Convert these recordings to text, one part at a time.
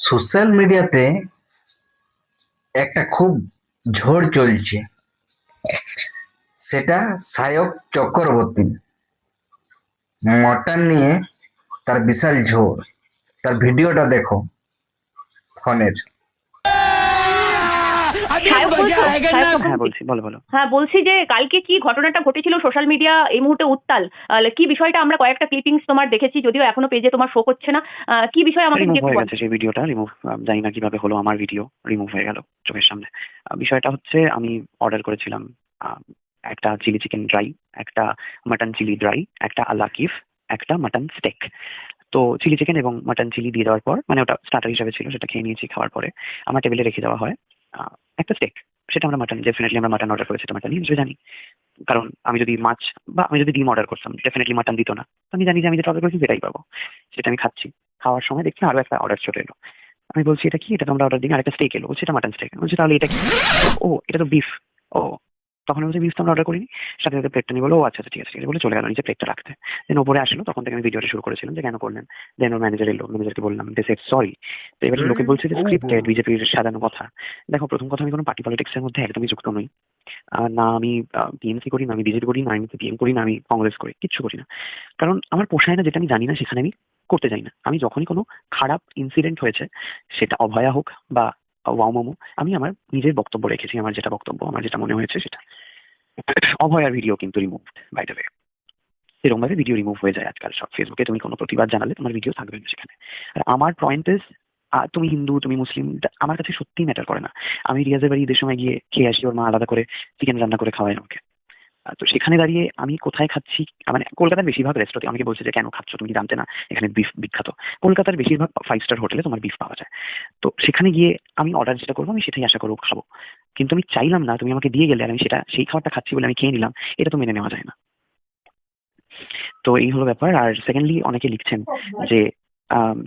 Social মিডিয়াতে একটা খুব ঝড় চলছে, সেটা সায়ক চক্রবর্তী। মটন নিয়ে তার বিশাল ঝড়। তার ভিডিওটা দেখো ফোনের। সায়ক বলছো? সায়ক হ্যাঁ চক্রবর্তী? বলছি, বলো বলো। হ্যাঁ, বলছি যে কালকে কি ঘটনাটা ঘটেছিল সোশ্যাল মিডিয়া এই মুহূর্তে উত্তাল। কি বিষয়টা আমরা কয়েকটা ক্লিপিংস তোমার দেখেছি, যদিও এখনো পেজে তোমার শো করছে না। কি বিষয় আমাকে যদি রিমুভ একটু হয়ে বলো। গেছে সেই ভিডিওটা, রিমুভ জানি না কিভাবে হলো, আমার ভিডিও রিমুভ হয়ে গেল চোখের সামনে। বিষয়টা হচ্ছে আমি অর্ডার করেছিলাম একটা চিলি চিকেন ড্রাই, একটা মাটন চিলি ড্রাই, একটা আলাকিফ, একটা মাটন স্টেক। তো চিলি চিকেন এবং মাটন চিলি দিয়ে দেওয়ার পর, মানে ওটা স্টার্টার হিসেবে ছিল, সেটা খেয়ে নিয়েছি। খাওয়ার পরে আমার টেবিলে রেখে দেওয়া হয় একটা স্টেক। সেটা আমরা মাটন, ডেফিনেটলি আমরা মাটন অর্ডার করেছি, এটা মাটন হিসেবে জানি। কারণ আমি যদি মাছ বা আমি যদি ডিম অর্ডার করতাম, ডেফিনেটলি মাটন দিত না। তো আমি জানি যে আমি যেটা অর্ডার করেছি সেটাই পাবো। সেটা আমি খাচ্ছি। খাওয়ার সময় দেখছি আরো একটা অর্ডার চলে এলো। আমি বলছি এটা কি, এটা তো আমরা অর্ডার দিই, আরেকটা স্টেক এলো। বলছি এটা মাটন স্টেক। বলছি তাহলে এটা কি? ও এটা তো বিফ। ও তখন আমি বলছি বিফ তো আমরা অর্ডার করিনি। সাথে সাথে প্লেটটা নিয়ে বলো, ও আচ্ছা আচ্ছা ঠিক আছে ঠিক আছে বলে চলে গেল নিচে প্লেটটা রাখতে। দেন ওপরে আসলো, তখন থেকে আমি ভিডিওটা শুরু করেছিলাম যে কেন করলেন। দেন ওর ম্যানেজার এলো, ম্যানেজারকে বললাম, দে সেড সরি। তো এবারে লোকে বলছে যে স্ক্রিপ্টেড, বিজেপির সাজানো কথা। দেখো, প্রথম কথা, আমি কোনো পার্টি পলিটিক্স এর মধ্যে একদমই যুক্ত নই। না আমি টিএমসি করি, না আমি বিজেপি করি, না আমি পিএম করি, না আমি কংগ্রেস করি, কিচ্ছু করি না। কারণ আমার পোষায় না, যেটা আমি জানি না সেখানে আমি করতে যাই না। আমি যখনই কোনো খারাপ ইনসিডেন্ট হয়েছে, সেটা অভয়া হোক বা ওয়াও মোমো, আমি আমার নিজের বক্তব্য রেখেছি। আমার যেটা বক্তব্য, আমার যেটা মনে হয়েছে সেটা। অভয়ার ভিডিও কিন্তু রিমুভড, বাই দ্য ওয়ে। এরকম ভাবে ভিডিও রিমুভ হয়ে যায় আজকাল সব। ফেসবুকে তুমি কোনো প্রতিবাদ জানালে তোমার ভিডিও থাকবে না সেখানে। আর আমার পয়েন্ট ইজ, তুমি হিন্দু, তুমি মুসলিম, আমার কাছে সত্যি ম্যাটার করে না। আমি রিয়াজের বাড়ি ঈদের সময় গিয়ে খেয়ে আসি, ওর মা আলাদা করে চিকেন রান্না করে খাওয়ায় আমাকে। তো সেখানে দাঁড়িয়ে আমি কোথায় খাচ্ছি, মানে কলকাতার বেশিরভাগ রেস্টুরেন্টে অনেকে বলছে যে কেন খাচ্ছ, তুমি কি জানতে না এখানে বিফ বিখ্যাত। কলকাতার বেশিরভাগ 5 স্টার হোটেলে তোমার বিফ পাওয়া যায়। তো সেখানে গিয়ে আমি অর্ডার যেটা করবো, আমি সেটাই আশা করবো খাবো। কিন্তু আমি চাইলাম না, তুমি আমাকে দিয়ে গেলে আর আমি সেটা সেই খাবারটা খাচ্ছি বলে আমি খেয়ে নিলাম, এটা তো মেনে নেওয়া যায় না। তো এই হলো ব্যাপার। আর সেকেন্ডলি অনেকে লিখছেন যে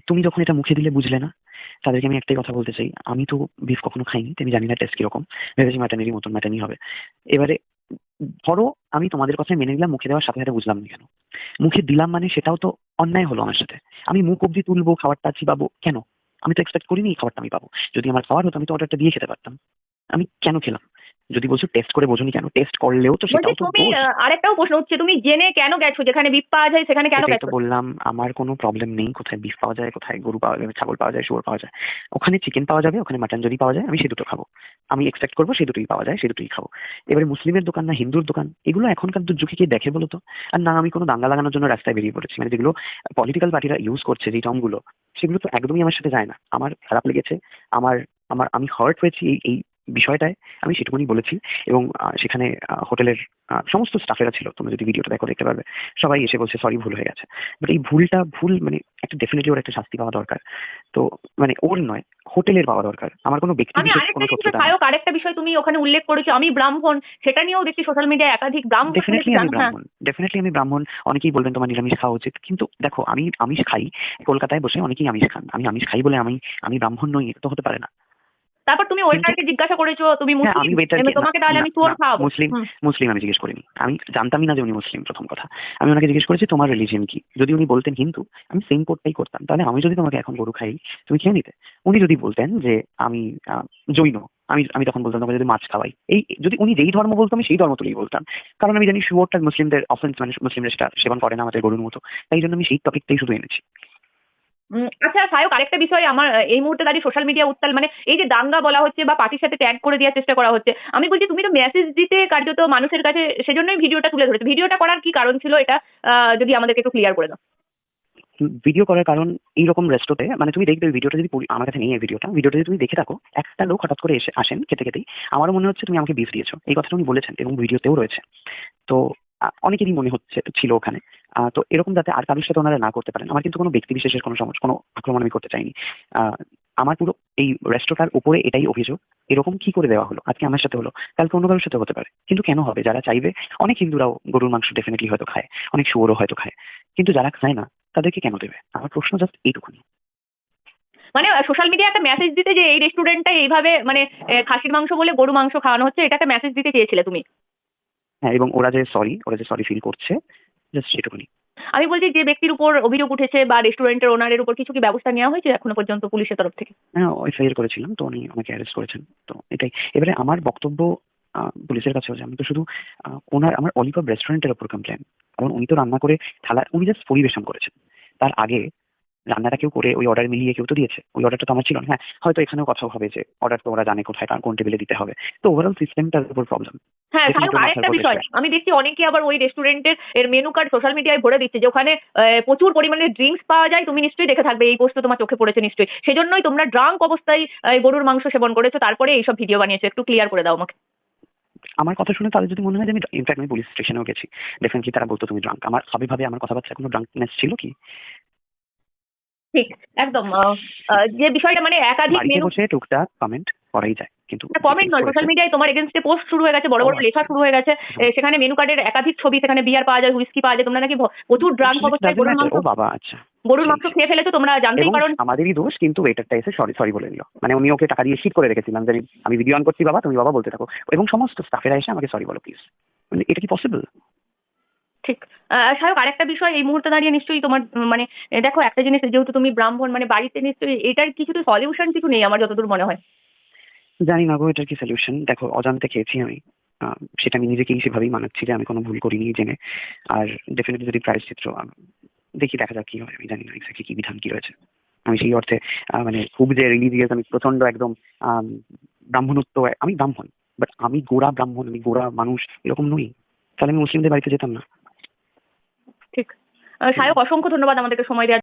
তুমি যখন এটা মুখে দিলে বুঝলে না। তাদেরকে আমি একটাই কথা বলতে চাই, আমি তো বিফ কখনো খাইনি, তো আমি জানি না টেস্ট কিরকম। ভেবেছি মাটনেরই মতন, মাটনই হবে। এবারে ধরো আমি তোমাদের কথায় মেনে নিলাম, মুখে দেওয়ার সাথে সাথে বুঝলাম না কেন। মুখে দিলাম মানে সেটাও তো অন্যায় হলো আমার সাথে। আমি মুখ অব্দি তুলবো, খাবারটা চিবাবো কেন? আমি তো এক্সপেক্ট করিনি এই খাবারটা আমি পাবো। যদি আমার খাবার হতো আমি তো অর্ডারটা দিয়ে খেতে পারতাম। আমি কেন খেলাম? যদি বলছো টেস্ট করে বোঝনি, কেন টেস্ট করলেও তো বলছি সেটাও তো তুমি, দোষ। আরেকটাও প্রশ্ন হচ্ছে, তুমি জেনে কেন গেছো যেখানে বিফ পাওয়া যায় সেখানে কেন সেটাই তো গেছো? বললাম, আমার কোনো প্রবলেম নেই কোথায় বিফ পাওয়া যায়, কোথায় গরু পাওয়া যাবে, ছাগল পাওয়া যায়, শুয়োর পাওয়া যায়। ওখানে চিকেন পাওয়া যাবে, ওখানে মাটন যদি পাওয়া যায়, আমি সেই দুটো খাবো। আমি এক্সপেক্ট করবো সেই দুটোই পাওয়া যায়, সেই দুটোই খাবো। এবারে মুসলিমের দোকান না হিন্দুর দোকান, এগুলো এখনকার যুগে কে দেখে বলো তো? আর না আমি কোনো দাঙ্গা লাগানোর জন্য রাস্তায় বেরিয়ে পড়েছি, মানে যেগুলো পলিটিক্যাল পার্টিরা ইউজ করছে যে টার্ম গুলো, সেগুলো তো একদমই আমার সাথে যায় না। আমার খারাপ লেগেছে, আমার আমার আমি হার্ট হয়েছি এই এই বিষয়টায়, আমি সেটুকুনি বলেছি। এবং সেখানে হোটেলের সমস্ত স্টাফেরা ছিল, তুমি যদি ভিডিওটা দেখো দেখতে পারবে, সবাই এসে বলছে সরি, ভুল হয়ে গেছে। বাট এই ভুলটা ভুল, মানে একটা ডেফিনেটলি ওর একটা শাস্তি পাওয়া দরকার। তো মানে ওর নয়, হোটেলের পাওয়া দরকার। আমার কোনো ব্যক্তি আমি বিশেষ আরেকটা কোনো জিনিস, শত্রুতা নেই। সায়ক আরেকটা বিষয় তুমি ওখানে উল্লেখ করেছো, আমি ব্রাহ্মণ, সেটা নিয়েও দেখছি সোশ্যাল মিডিয়ায় একাধিক ব্রাহ্মণ বলে ডেফিনেটলি কি আমি জানো? হ্যাঁ। ব্রাহ্মণ, ডেফিনেটলি আমি ব্রাহ্মণ। অনেকেই বলবেন তোমার নিরামিষ খাওয়া উচিত, কিন্তু দেখো আমি আমিষ খাই। কলকাতায় বসে অনেকেই আমিষ খান, আমি আমিষ খাই বলে আমি আমি ব্রাহ্মণ নই, এটা তো হতে পারে না। তারপর তুমি কিন্তু ওয়েটারকে জিজ্ঞাসা করেছো তুমি হ্যাঁ, মুসলিম, আমি ওয়েটারকে না, তোমাকে তাহলে না আমি চোর না খাওয়াবো। মুসলিম, হুম। মুসলিম আমি জিজ্ঞেস করিনি। আমি জানতামই না যে উনি মুসলিম, প্রথম কথা। আমি ওনাকে জিজ্ঞেস করেছি তোমার রিলিজিয়ন কি। যদি উনি বলতেন হিন্দু, আমি সেম কোডটাই করতাম। তাহলে আমি যদি তোমাকে এখন গরু খাই, তুমি খেয়ে নিতে। উনি যদি বলতেন যে আমি জৈন, আমি আমি তখন বলতাম তোমাকে যদি মাছ খাওয়াই। এই যদি উনি যেই ধর্ম বলতো আমি সেই ধর্ম তুলেই বলতাম। কারণ আমি জানি শুয়োরটা মুসলিমদের অফেন্স, মানে মুসলিমরা সেটা সেবন করে না আমাদের গরুর মতো। তাই জন্য আমি সেই টপিকটাই শুধু এনেছি। আচ্ছা সায়ক, আরেকটা বিষয় আমার এই মুহূর্তে দাঁড়িয়ে সোশ্যাল মিডিয়া উত্তাল, মানে এই যে দাঙ্গা বলা হচ্ছে বা পার্টির সাথে ট্যাগ করে দেওয়ার চেষ্টা করা হচ্ছে, আমি বলছি তুমি তো মেসেজ দিতে কার্যত মানুষের কাছে, সেজন্যই ভিডিওটা তুলে ধরেছো। ভিডিওটা করার কি কারণ ছিল এটা যদি আমাদেরকে একটু ক্লিয়ার করে দাও। ভিডিও করার কারণ, এইরকম রেস্টোতে, মানে তুমি দেখবে ভিডিওটা যদি আমার কাছে নেই, এই ভিডিওটা যদি তুমি দেখে থাকো, একটা লোক হঠাৎ করে এসে আসেন খেতে খেতেই, আমারও মনে হচ্ছে তুমি আমাকে বিফ দিয়েছো, এই কথাটা উনি বলেছেন এবং ভিডিওতেও রয়েছে। তো অনেকেরই মনে হচ্ছে ছিল ওখানে। তো এরকম যাতে আর কারোর সাথে ওনারা না করতে পারেন। আমার কিন্তু কোনো ব্যক্তি বিশেষের কোনো সমস্যা, কোনো আক্রমণ আমি করতে চাইনি। আহ, আমার পুরো এই রেস্টোটার উপরে এটাই অভিযোগ, এরকম কি করে দেওয়া হলো। আজকে আমার সাথে হলো, কালকে অন্য কারোর সাথে হতে পারে, কিন্তু কেন হবে? যারা চাইবে, অনেক হিন্দুরাও গরুর মাংস ডেফিনেটলি হয়তো খায়, অনেক শুয়োরও হয়তো খায়, কিন্তু যারা খায় না তাদেরকে কেন দেবে? আমার প্রশ্ন জাস্ট এইটুকুনি। মানে সোশ্যাল মিডিয়া একটা মেসেজ দিতে যে এই রেস্টুরেন্টটা এইভাবে মানে খাসির মাংস বলে গরু মাংস খাওয়ানো হচ্ছে, এটা একটা মেসেজ দিতে চেয়েছিলে তুমি? হ্যাঁ, এবং ওরা যে সরি ফিল করছে, জাস্ট সেটুকুনি। আমি বলছি যে ব্যক্তির উপর অভিযোগ উঠেছে বা রেস্টুরেন্টের ওনারের উপর কিছু কি ব্যবস্থা নেওয়া হয়েছে এখনো পর্যন্ত পুলিশের তরফ থেকে? হ্যাঁ, এফআইআর করেছিলাম, তো উনি আমাকে অ্যারেস্ট করেছেন। তো এটাই। এবারে আমার বক্তব্য পুলিশের কাছেও যে আমি তো শুধু আমার অলিভ রেস্টুরেন্টের ওপর কমপ্লেন, কারণ উনি তো রান্না করে উনি জাস্ট পরিবেশন করেছেন। তার আগে রান্নাটা কেউ করে ওই অর্ডার মিলিয়ে কেউ তো দিয়েছে, ওই অর্ডারটা তো আমার ছিল না। হ্যাঁ, হয়তো এখানেও কথা হবে যে অর্ডার তো ওরা জানে কোথায় কোন টেবিলে দিতে হবে। তো ওভারঅল সিস্টেমটার উপর প্রবলেম। হ্যাঁ, সায়ক, আরেকটা বিষয় আমি দেখছি অনেকে আবার ওই রেস্টুরেন্টের মেনু কার্ড সোশ্যাল মিডিয়ায় ভরে দিচ্ছে যে ওখানে প্রচুর পরিমাণে ড্রিঙ্কস পাওয়া যায়। তুমি নিশ্চয়ই দেখে থাকবে, এই পোস্ট তো তোমার চোখে পড়েছে নিশ্চয়ই। সেজন্যই তোমরা ড্রাঙ্ক অবস্থায় গরুর মাংস সেবন করেছো, তারপরে এইসব ভিডিও বানিয়েছো। একটু ক্লিয়ার করে দাও আমাকে। আমার কথা শুনে তাদের যদি মনে হয় যে আমি ইনফ্যাক্ট আমি পুলিশ স্টেশনেও গেছি, ডেফিনেটলি তারা বলতো তুমি ড্রাঙ্ক। আমার স্বাভাবিকভাবে আমার কথাবার্তা কোনো ড্রাঙ্কনেস ছিল কি? ঠিক, একদম। যে বিষয়টা মানে একাধিক বাড়িতে মেনু বসে টুকটাক কমেন্ট করাই যায়, কিন্তু কমেন্ট নয়, সোশ্যাল মিডিয়ায় তোমার এগেনস্টে পোস্ট শুরু হয়ে গেছে, বড় বড় লেখা শুরু হয়ে গেছে। সেখানে মেনু কার্ডের একাধিক ছবি, সেখানে বিয়ার পাওয়া যায়, হুইস্কি পাওয়া যায়। তোমরা নাকি প্রচুর ড্রাঙ্ক অবস্থায় ও বাবা, আচ্ছা, গরুর মাংস খেয়ে ফেলেছো, তোমরা জানতেই এবং পারো। আমাদেরই দোষ, কিন্তু ওয়েটারটা এসে সরি বলে দিল। মানে উনি ওকে টাকা দিয়ে শিট করে রেখেছিলাম যে আমি ভিডিও অন করছি, বাবা তুমি বাবা বলতে থাকো, এবং সমস্ত স্টাফেরা এসে আমাকে সরি বলো প্লিজ। মানে এটা কি পসিবল? ঠিক। সায়ক, আরেকটা বিষয় এই মুহূর্তে দাঁড়িয়ে নিশ্চয়ই তোমার মানে দেখো একটা জিনিস, যেহেতু তুমি ব্রাহ্মণ, মানে বাড়িতে নিশ্চয়ই এটার কিছু তো সলিউশন কিছু নেই আমার যতদূর মনে হয়। জানি না গো এটার কি সলিউশন। দেখো, অজান্তে খেয়েছি আমি, সেটা আমি নিজেকেই সেভাবেই মানাচ্ছি যে আমি কোনো ভুল করিনি জেনে। আর ডেফিনেটলি যদি প্রায়শ্চিত্র দেখা যাক কি হয়। আমি জানি না এক্স্যাক্টলি কি বিধান কি রয়েছে। আমি সেই অর্থে মানে খুব যে রিলিজিয়াস, আমি প্রচন্ড একদম ব্রাহ্মণত্ব, আমি ব্রাহ্মণ, বাট আমি গোড়া ব্রাহ্মণ, আমি গোড়া মানুষ এরকম নই। তাহলে আমি মুসলিমদের বাড়িতে যেতাম না। ঠিক। সায়ক, অসংখ্য ধন্যবাদ আমাদেরকে সময় দেওয়ার